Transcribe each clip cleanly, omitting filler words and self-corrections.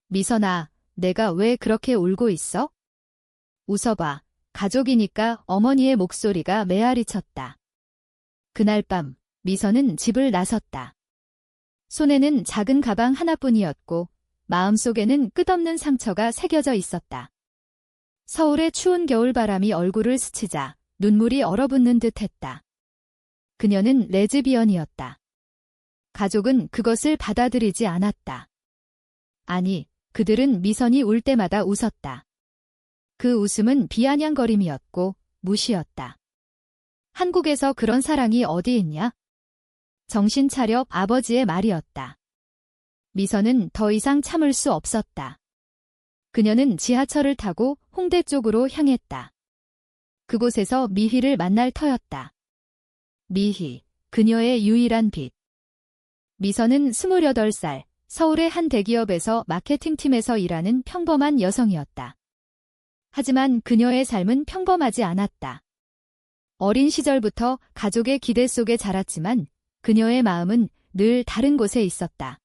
미선아, 내가 왜 그렇게 울고 있어? 웃어봐. 가족이니까 어머니의 목소리가 메아리 쳤다. 그날 밤, 미선은 집을 나섰다. 손에는 작은 가방 하나뿐이었고, 마음속에는 끝없는 상처가 새겨져 있었다. 서울의 추운 겨울바람이 얼굴을 스치자 눈물이 얼어붙는 듯 했다. 그녀는 레즈비언이었다. 가족은 그것을 받아들이지 않았다. 아니, 그들은 미선이 울 때마다 웃었다. 그 웃음은 비아냥거림이었고 무시였다. 한국에서 그런 사랑이 어디 있냐? 정신 차려 아버지의 말이었다. 미선은 더 이상 참을 수 없었다. 그녀는 지하철을 타고 홍대 쪽으로 향했다. 그곳에서 미희를 만날 터였다. 미희, 그녀의 유일한 빛. 미선은 28살, 서울의 한 대기업에서 마케팅팀에서 일하는 평범한 여성이었다. 하지만 그녀의 삶은 평범하지 않았다. 어린 시절부터 가족의 기대 속에 자랐지만 그녀의 마음은 늘 다른 곳에 있었다.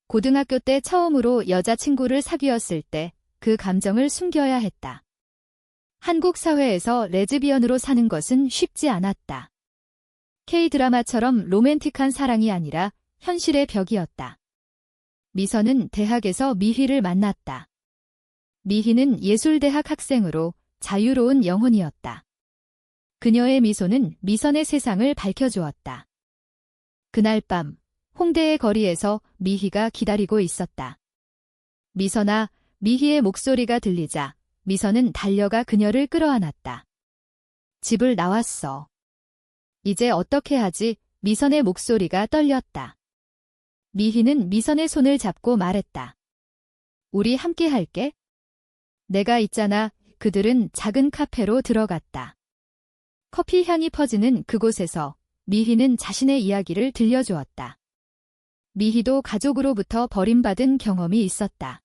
고등학교 때 처음으로 여자친구를 사귀었을 때 그 감정을 숨겨야 했다. 한국 사회에서 레즈비언으로 사는 것은 쉽지 않았다. K-드라마처럼 로맨틱한 사랑이 아니라 현실의 벽이었다. 미선은 대학에서 미희를 만났다. 미희는 예술대학 학생으로 자유로운 영혼이었다. 그녀의 미소는 미선의 세상을 밝혀주었다. 그날 밤, 홍대의 거리에서 미희가 기다리고 있었다. 미선아, 미희의 목소리가 들리자 미선은 달려가 그녀를 끌어안았다. 집을 나왔어. 이제 어떻게 하지? 미선의 목소리가 떨렸다. 미희는 미선의 손을 잡고 말했다. 우리 함께 할게. 내가 있잖아. 그들은 작은 카페로 들어갔다. 커피 향이 퍼지는 그곳에서 미희는 자신의 이야기를 들려주었다. 미희도 가족으로부터 버림받은 경험이 있었다.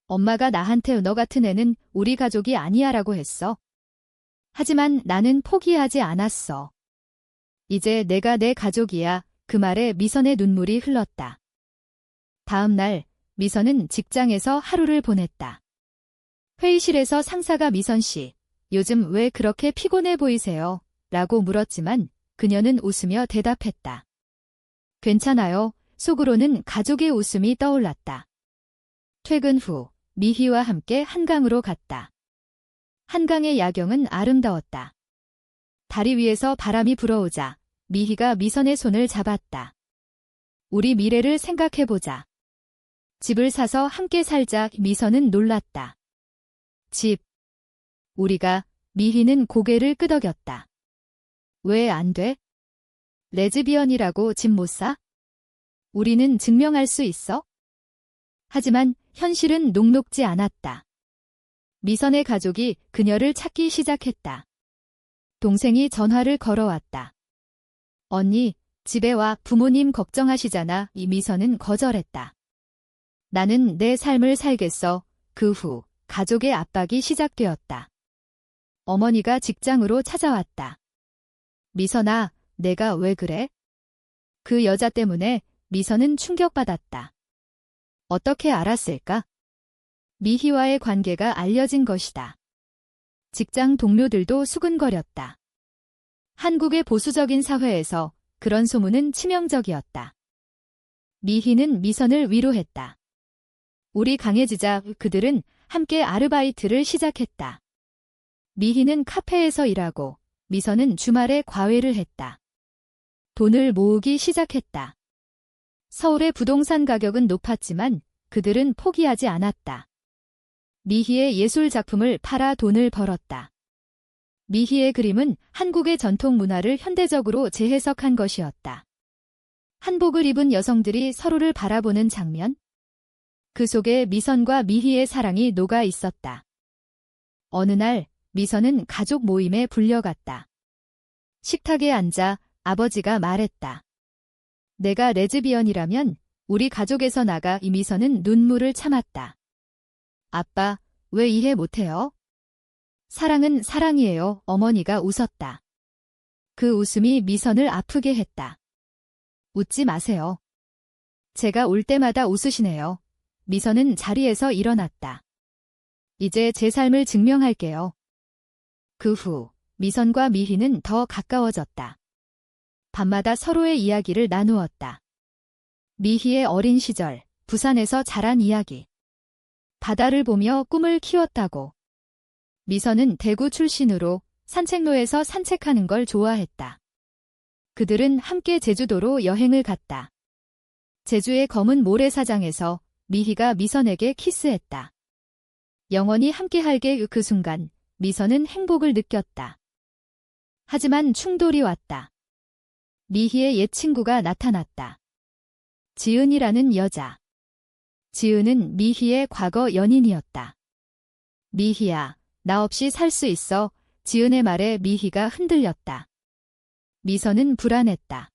엄마가 나한테 너 같은 애는 우리 가족이 아니야 라고 했어. 하지만 나는 포기하지 않았어. 이제 내가 내 가족이야. 그 말에 미선의 눈물이 흘렀다. 다음 날 미선은 직장에서 하루를 보냈다. 회의실에서 상사가 미선 씨, 요즘 왜 그렇게 피곤해 보이세요? 라고 물었지만 그녀는 웃으며 대답했다. 괜찮아요. 속으로는 가족의 웃음이 떠올랐다. 퇴근 후 미희와 함께 한강으로 갔다. 한강의 야경은 아름다웠다. 다리 위에서 바람이 불어오자 미희가 미선의 손을 잡았다. 우리 미래를 생각해보자. 집을 사서 함께 살자. 미선은 놀랐다. 집. 우리가. 미희는 고개를 끄덕였다. 왜 안 돼? 레즈비언이라고 집 못 사? 우리는 증명할 수 있어? 하지만 현실은 녹록지 않았다. 미선의 가족이 그녀를 찾기 시작했다. 동생이 전화를 걸어왔다. 언니, 집에 와. 부모님 걱정하시잖아. 이 미선은 거절했다. 나는 내 삶을 살겠어. 그 후 가족의 압박이 시작되었다. 어머니가 직장으로 찾아왔다. 미선아, 내가 왜 그래? 그 여자 때문에. 미선은 충격받았다. 어떻게 알았을까? 미희와의 관계가 알려진 것이다. 직장 동료들도 수근거렸다. 한국의 보수적인 사회에서 그런 소문은 치명적이었다. 미희는 미선을 위로했다. 우리 강해지자. 그들은 함께 아르바이트를 시작했다. 미희는 카페에서 일하고 미선은 주말에 과외를 했다. 돈을 모으기 시작했다. 서울의 부동산 가격은 높았지만 그들은 포기하지 않았다. 미희의 예술 작품을 팔아 돈을 벌었다. 미희의 그림은 한국의 전통 문화를 현대적으로 재해석한 것이었다. 한복을 입은 여성들이 서로를 바라보는 장면? 그 속에 미선과 미희의 사랑이 녹아 있었다. 어느 날 미선은 가족 모임에 불려갔다. 식탁에 앉아 아버지가 말했다. 내가 레즈비언이라면 우리 가족에서 나가. 이 미선은 눈물을 참았다. 아빠, 왜 이해 못해요? 사랑은 사랑이에요. 어머니가 웃었다. 그 웃음이 미선을 아프게 했다. 웃지 마세요. 제가 올 때마다 웃으시네요. 미선은 자리에서 일어났다. 이제 제 삶을 증명할게요. 그 후 미선과 미희는 더 가까워졌다. 밤마다 서로의 이야기를 나누었다. 미희의 어린 시절, 부산에서 자란 이야기. 바다를 보며 꿈을 키웠다고. 미선은 대구 출신으로 산책로에서 산책하는 걸 좋아했다. 그들은 함께 제주도로 여행을 갔다. 제주의 검은 모래사장에서 미희가 미선에게 키스했다. 영원히 함께할게 그 순간 미선은 행복을 느꼈다. 하지만 충돌이 왔다. 미희의 옛 친구가 나타났다. 지은이라는 여자. 지은은 미희의 과거 연인이었다. 미희야, 나 없이 살 수 있어. 지은의 말에 미희가 흔들렸다. 미선은 불안했다.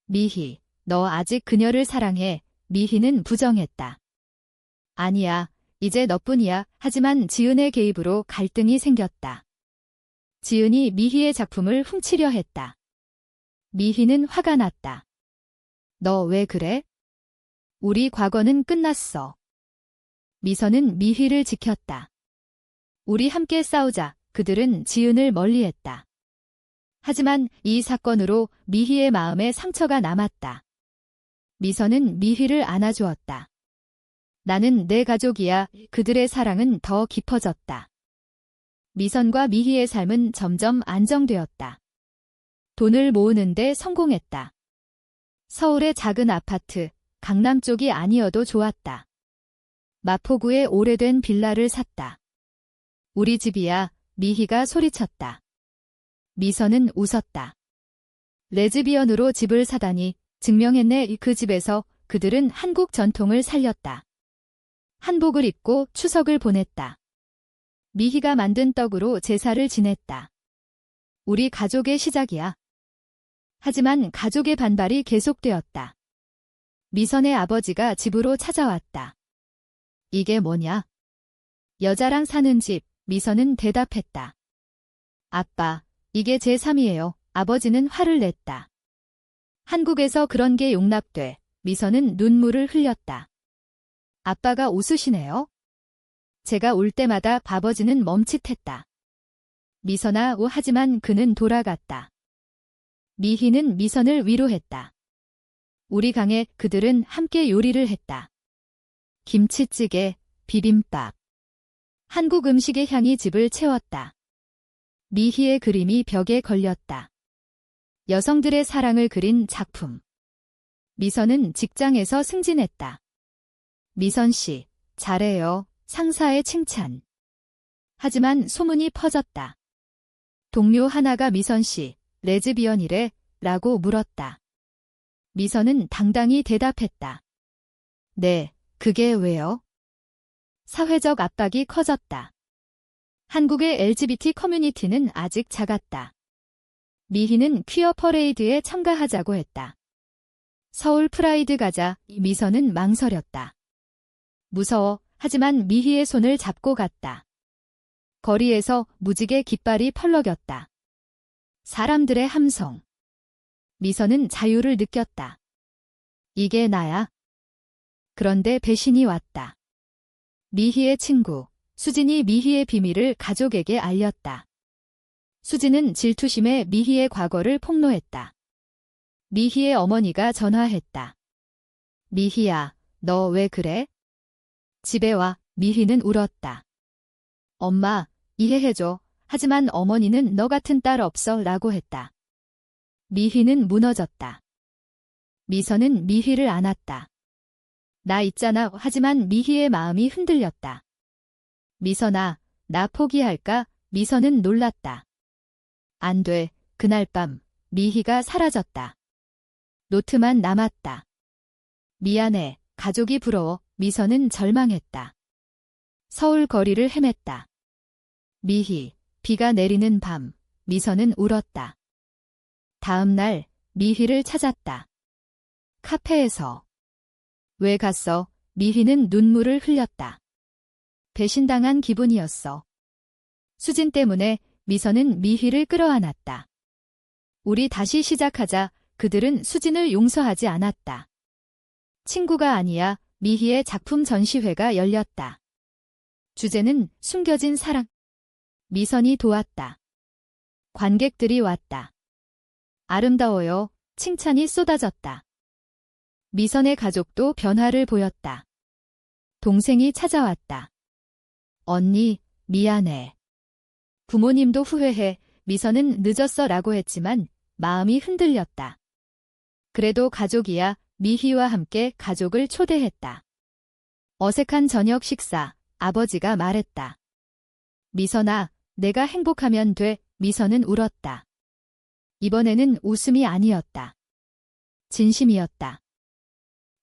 미희, 너 아직 그녀를 사랑해. 미희는 부정했다. 아니야, 이제 너뿐이야. 하지만 지은의 개입으로 갈등이 생겼다. 지은이 미희의 작품을 훔치려 했다. 미희는 화가 났다. 너 왜 그래? 우리 과거는 끝났어. 미선은 미희를 지켰다. 우리 함께 싸우자. 그들은 지은을 멀리했다. 하지만 이 사건으로 미희의 마음에 상처가 남았다. 미선은 미희를 안아주었다. 나는 내 가족이야. 그들의 사랑은 더 깊어졌다. 미선과 미희의 삶은 점점 안정되었다. 돈을 모으는데 성공했다. 서울의 작은 아파트, 강남 쪽이 아니어도 좋았다. 마포구에 오래된 빌라를 샀다. 우리 집이야. 미희가 소리쳤다. 미선은 웃었다. 레즈비언으로 집을 사다니 증명했네. 그 집에서 그들은 한국 전통을 살렸다. 한복을 입고 추석을 보냈다. 미희가 만든 떡으로 제사를 지냈다. 우리 가족의 시작이야. 하지만 가족의 반발이 계속되었다. 미선의 아버지가 집으로 찾아왔다. 이게 뭐냐? 여자랑 사는 집. 미선은 대답했다. 아빠, 이게 제 삶이에요. 아버지는 화를 냈다. 한국에서 그런 게 용납돼. 미선은 눈물을 흘렸다. 아빠가 웃으시네요. 제가 올 때마다 아버지는 멈칫했다. 미선아, 하지만 그는 돌아갔다. 미희는 미선을 위로했다. 우리 강에 그들은 함께 요리를 했다. 김치찌개, 비빔밥. 한국 음식의 향이 집을 채웠다. 미희의 그림이 벽에 걸렸다. 여성들의 사랑을 그린 작품. 미선은 직장에서 승진했다. 미선 씨, 잘해요. 상사의 칭찬. 하지만 소문이 퍼졌다. 동료 하나가 미선 씨, 레즈비언이래? 라고 물었다. 미선은 당당히 대답했다. 네, 그게 왜요? 사회적 압박이 커졌다. 한국의 LGBT 커뮤니티는 아직 작았다. 미희는 퀴어 퍼레이드에 참가하자고 했다. 서울 프라이드 가자. 미선은 망설였다. 무서워. 하지만 미희의 손을 잡고 갔다. 거리에서 무지개 깃발이 펄럭였다. 사람들의 함성. 미선은 자유를 느꼈다. 이게 나야. 그런데 배신이 왔다. 미희의 친구, 수진이 미희의 비밀을 가족에게 알렸다. 수진은 질투심에 미희의 과거를 폭로했다. 미희의 어머니가 전화했다. 미희야, 너 왜 그래? 집에 와. 미희는 울었다. 엄마, 이해해줘. 하지만 어머니는 너 같은 딸 없어 라고 했다. 미희는 무너졌다. 미선은 미희를 안았다. 나 있잖아. 하지만 미희의 마음이 흔들렸다. 미선아, 나 포기할까? 미선은 놀랐다. 안 돼. 그날 밤 미희가 사라졌다. 노트만 남았다. 미안해. 가족이 부러워. 미선은 절망했다. 서울 거리를 헤맸다. 미희, 비가 내리는 밤, 미선은 울었다. 다음 날 미희를 찾았다. 카페에서. 왜 갔어? 미희는 눈물을 흘렸다. 배신당한 기분이었어. 수진 때문에. 미선은 미희를 끌어안았다. 우리 다시 시작하자. 그들은 수진을 용서하지 않았다. 친구가 아니야. 미희의 작품 전시회가 열렸다. 주제는 숨겨진 사랑. 미선이 도왔다. 관객들이 왔다. 아름다워요. 칭찬이 쏟아졌다. 미선의 가족도 변화를 보였다. 동생이 찾아왔다. 언니, 미안해. 부모님도 후회해. 미선은 늦었어 라고 했지만 마음이 흔들렸다. 그래도 가족이야. 미희와 함께 가족을 초대했다. 어색한 저녁 식사, 아버지가 말했다. 미선아, 내가 행복하면 돼. 미선은 울었다. 이번에는 웃음이 아니었다. 진심이었다.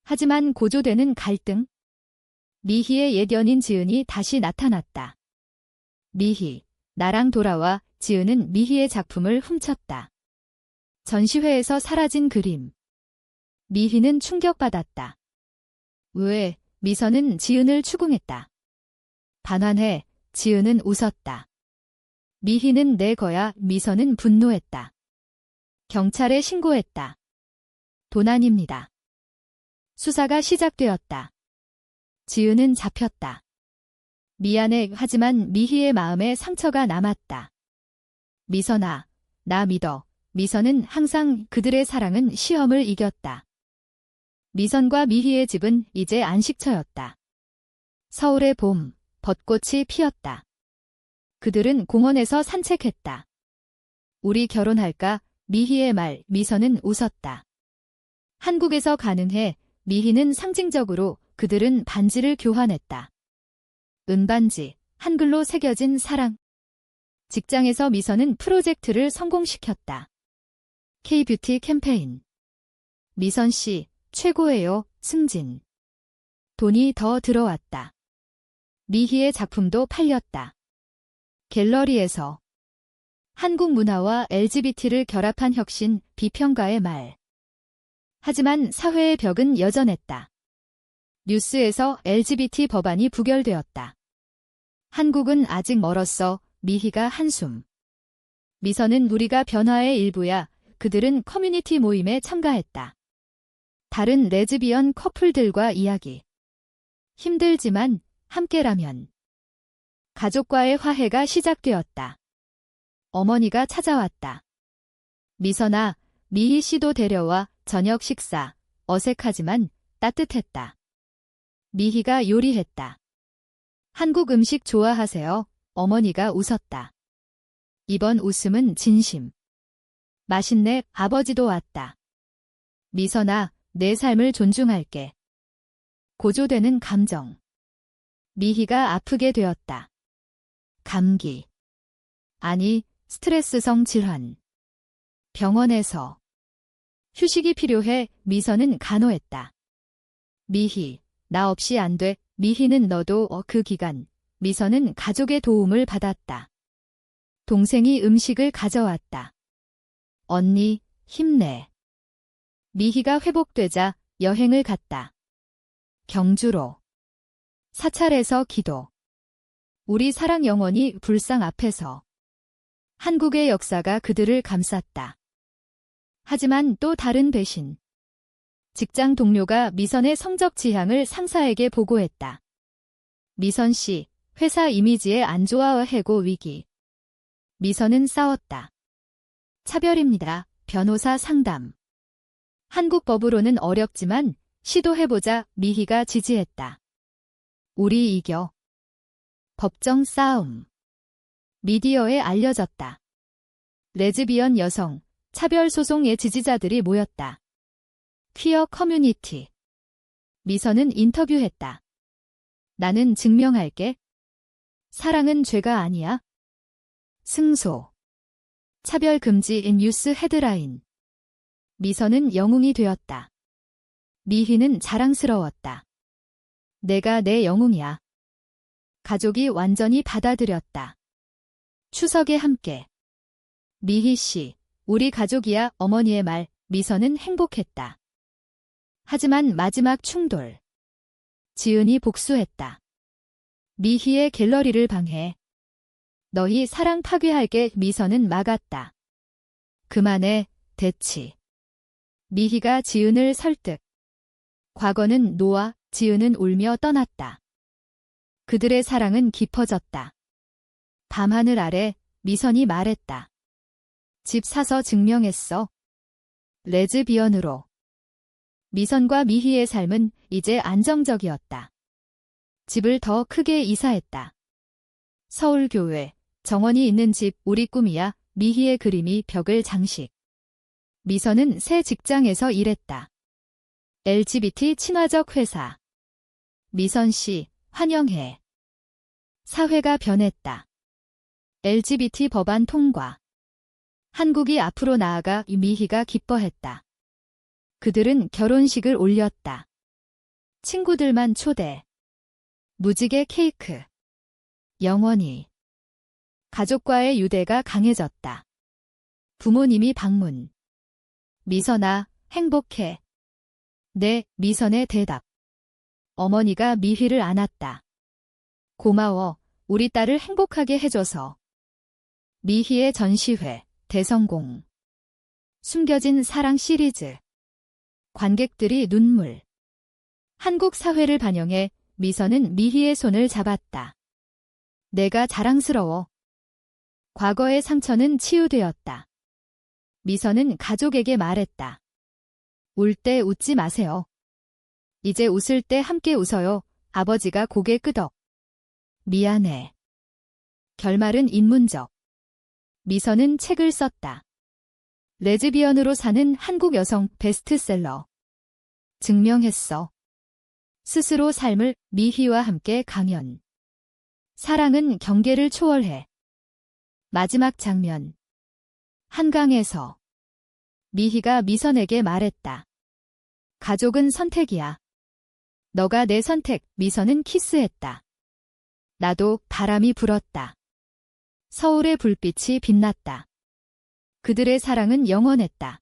하지만 고조되는 갈등. 미희의 옛 연인 지은이 다시 나타났다. 미희, 나랑 돌아와. 지은은 미희의 작품을 훔쳤다. 전시회에서 사라진 그림. 미희는 충격받았다. 왜? 미선은 지은을 추궁했다. 반환해. 지은은 웃었다. 미희는 내 거야. 미선은 분노했다. 경찰에 신고했다. 도난입니다. 수사가 시작되었다. 지은은 잡혔다. 미안해. 하지만 미희의 마음에 상처가 남았다. 미선아, 나 믿어. 미선은 항상 그들의 사랑은 시험을 이겼다. 미선과 미희의 집은 이제 안식처였다. 서울의 봄, 벚꽃이 피었다. 그들은 공원에서 산책했다. 우리 결혼할까? 미희의 말. 미선은 웃었다. 한국에서 가능해. 미희는 상징적으로. 그들은 반지를 교환했다. 은반지, 한글로 새겨진 사랑. 직장에서 미선은 프로젝트를 성공시켰다. K-뷰티 캠페인. 미선 씨, 최고예요. 승진. 돈이 더 들어왔다. 미희의 작품도 팔렸다. 갤러리에서 한국 문화와 LGBT를 결합한 혁신, 비평가의 말. 하지만 사회의 벽은 여전했다. 뉴스에서 LGBT 법안이 부결되었다. 한국은 아직 멀었어. 미희가 한숨. 미선은 우리가 변화의 일부야. 그들은 커뮤니티 모임에 참가했다. 다른 레즈비언 커플들과 이야기. 힘들지만 함께라면. 가족과의 화해가 시작되었다. 어머니가 찾아왔다. 미선아, 미희 씨도 데려와. 저녁 식사. 어색하지만 따뜻했다. 미희가 요리했다. 한국 음식 좋아하세요? 어머니가 웃었다. 이번 웃음은 진심. 맛있네. 아버지도 왔다. 미선아, 내 삶을 존중할게. 고조되는 감정. 미희가 아프게 되었다. 감기. 아니, 스트레스성 질환. 병원에서. 휴식이 필요해. 미선은 간호했다. 미희, 나 없이 안 돼. 미희는 너도. 그 기간. 미선은 가족의 도움을 받았다. 동생이 음식을 가져왔다. 언니, 힘내. 미희가 회복되자 여행을 갔다. 경주로. 사찰에서 기도. 우리 사랑 영원히 불상 앞에서. 한국의 역사가 그들을 감쌌다. 하지만 또 다른 배신. 직장 동료가 미선의 성적 지향을 상사에게 보고했다. 미선 씨, 회사 이미지에 안 좋아. 해고 위기. 미선은 싸웠다. 차별입니다. 변호사 상담. 한국 법으로는 어렵지만 시도해보자. 미희가 지지했다. 우리 이겨. 법정 싸움. 미디어에 알려졌다. 레즈비언 여성, 차별소송의 지지자들이 모였다. 퀴어 커뮤니티. 미선은 인터뷰했다. 나는 증명할게. 사랑은 죄가 아니야. 승소. 차별 금지 뉴스 헤드라인. 미선은 영웅이 되었다. 미희는 자랑스러웠다. 내가 내 영웅이야. 가족이 완전히 받아들였다. 추석에 함께. 미희 씨, 우리 가족이야. 어머니의 말. 미선은 행복했다. 하지만 마지막 충돌. 지은이 복수했다. 미희의 갤러리를 방해. 너희 사랑 파괴할게. 미선은 막았다. 그만해. 대치. 미희가 지은을 설득. 과거는 놓아. 지은은 울며 떠났다. 그들의 사랑은 깊어졌다. 밤하늘 아래 미선이 말했다. 집 사서 증명했어. 레즈비언으로. 미선과 미희의 삶은 이제 안정적이었다. 집을 더 크게 이사했다. 서울교회, 정원이 있는 집 우리 꿈이야. 미희의 그림이 벽을 장식. 미선은 새 직장에서 일했다. LGBT 친화적 회사. 미선 씨, 환영해. 사회가 변했다. LGBT 법안 통과. 한국이 앞으로 나아가 미희가 기뻐했다. 그들은 결혼식을 올렸다. 친구들만 초대. 무지개 케이크. 영원히. 가족과의 유대가 강해졌다. 부모님이 방문. 미선아, 행복해. 네, 미선의 대답. 어머니가 미희를 안았다. 고마워, 우리 딸을 행복하게 해줘서. 미희의 전시회, 대성공. 숨겨진 사랑 시리즈. 관객들이 눈물. 한국 사회를 반영해 미선은 미희의 손을 잡았다. 내가 자랑스러워. 과거의 상처는 치유되었다. 미선은 가족에게 말했다. 울 때 웃지 마세요. 이제 웃을 때 함께 웃어요. 아버지가 고개 끄덕. 미안해. 결말은 인문적. 미선은 책을 썼다. 레즈비언으로 사는 한국 여성 베스트셀러. 증명했어. 스스로 삶을 미희와 함께 강연. 사랑은 경계를 초월해. 마지막 장면. 한강에서. 미희가 미선에게 말했다. 가족은 선택이야. 너가 내 선택. 미선은 키스했다. 나도 바람이 불었다. 서울의 불빛이 빛났다. 그들의 사랑은 영원했다.